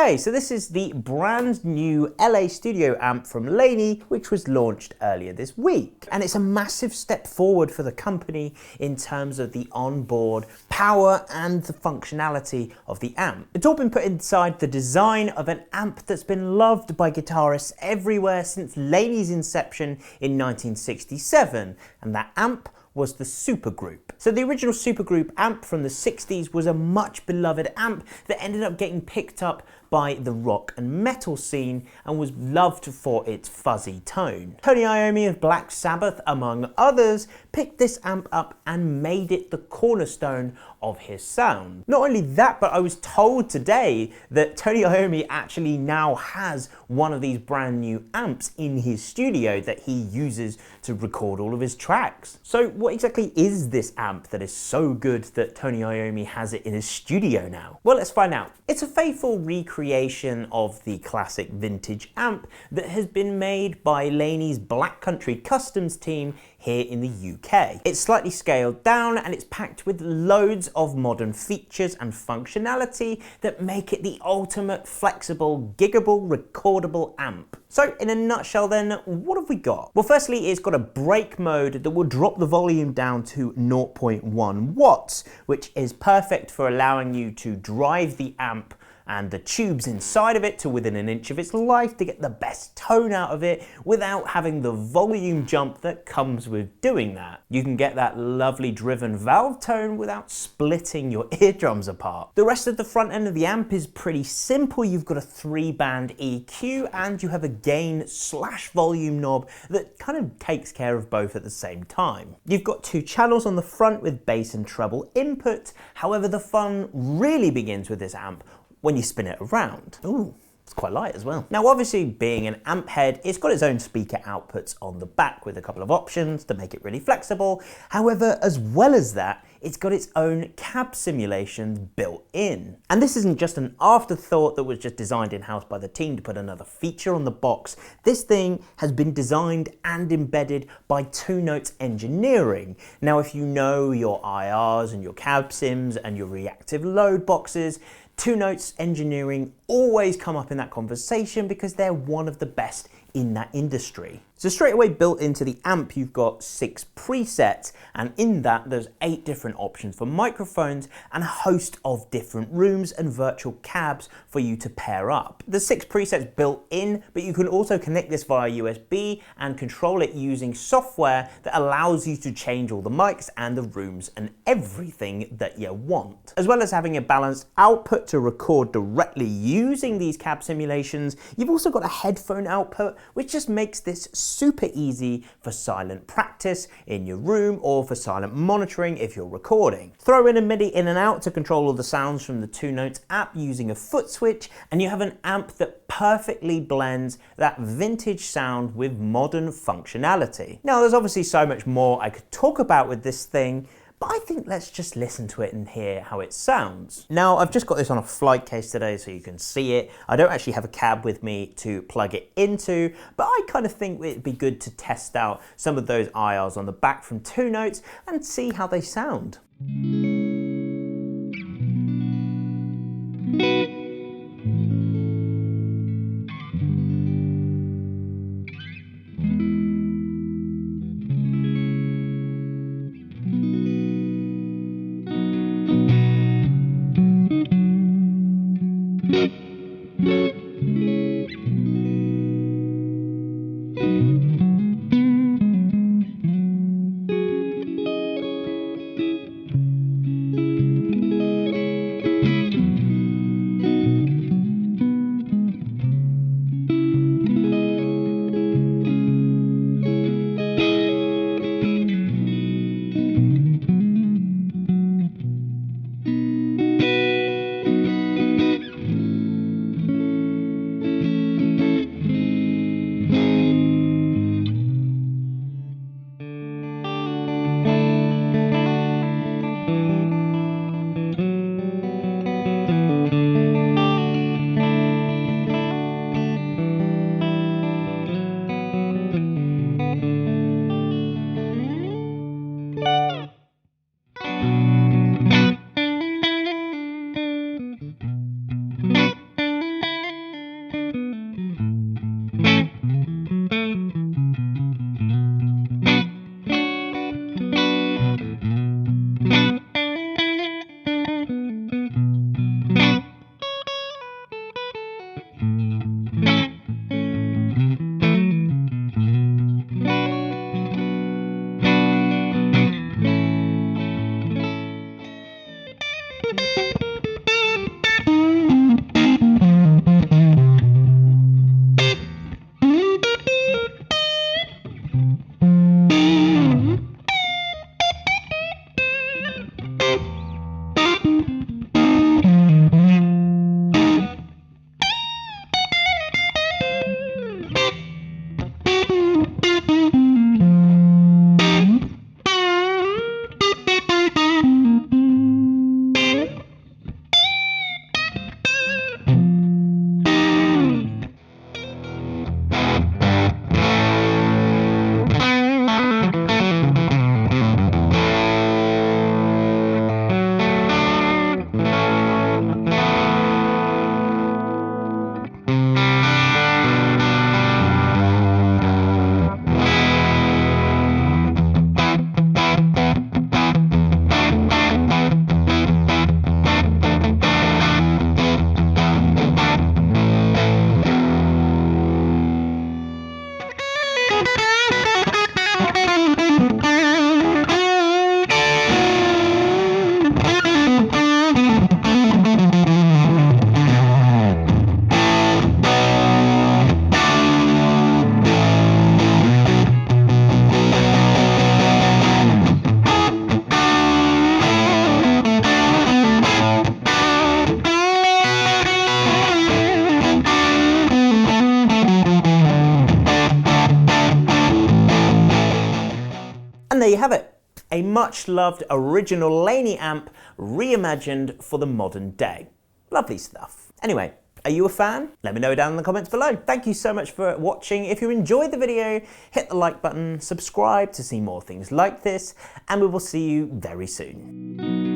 Okay, so this is the brand new LA studio amp from Laney, which was launched earlier this week. And it's a massive step forward for the company in terms of the onboard power and the functionality of the amp. It's all been put inside the design of an amp that's been loved by guitarists everywhere since Laney's inception in 1967, and that amp was the Supergroup. So the original Supergroup amp from the 60s was a much beloved amp that ended up getting picked up by the rock and metal scene and was loved for its fuzzy tone. Tony Iommi of Black Sabbath, among others, picked this amp up and made it the cornerstone of his sound. Not only that, but I was told today that Tony Iommi actually now has one of these brand new amps in his studio that he uses to record all of his tracks. So what exactly is this amp that is so good that Tony Iommi has it in his studio now? Well, let's find out. It's a faithful recreation of the classic vintage amp that has been made by Laney's Black Country Customs team here in the UK. It's slightly scaled down and it's packed with loads of modern features and functionality that make it the ultimate flexible, giggable, recordable amp. So in a nutshell then, what have we got? Well, firstly, it's got a brake mode that will drop the volume down to 0.1 watts, which is perfect for allowing you to drive the amp and the tubes inside of it to within an inch of its life to get the best tone out of it without having the volume jump that comes with doing that. You can get that lovely driven valve tone without splitting your eardrums apart. The rest of the front end of the amp is pretty simple. You've got a 3-band EQ and you have a gain/volume knob that kind of takes care of both at the same time. You've got 2 channels on the front with bass and treble input. However, the fun really begins with this amp when you spin it around. Ooh, it's quite light as well. Now, obviously, being an amp head, it's got its own speaker outputs on the back with a couple of options to make it really flexible. However, as well as that, it's got its own cab simulations built in. And this isn't just an afterthought that was just designed in-house by the team to put another feature on the box. This thing has been designed and embedded by 2 Notes Engineering. Now, if you know your IRs and your cab sims and your reactive load boxes, 2 Notes Engineering always come up in that conversation because they're one of the best in that industry. So straight away built into the amp, you've got 6 presets, and in that there's 8 different options for microphones and a host of different rooms and virtual cabs for you to pair up. The 6 presets built in, but you can also connect this via USB and control it using software that allows you to change all the mics and the rooms and everything that you want. As well as having a balanced output to record directly using these cab simulations, you've also got a headphone output, which just makes this super easy for silent practice in your room or for silent monitoring if you're recording. Throw in a MIDI in and out to control all the sounds from the 2 Notes app using a foot switch, and you have an amp that perfectly blends that vintage sound with modern functionality. Now, there's obviously so much more I could talk about with this thing, but I think let's just listen to it and hear how it sounds. Now, I've just got this on a flight case today so you can see it. I don't actually have a cab with me to plug it into, but I kind of think it'd be good to test out some of those IRs on the back from 2 Notes and see how they sound. And there you have it, a much loved original Laney amp reimagined for the modern day. Lovely stuff. Anyway, are you a fan? Let me know down in the comments below. Thank you so much for watching. If you enjoyed the video, hit the like button, subscribe to see more things like this, and we will see you very soon.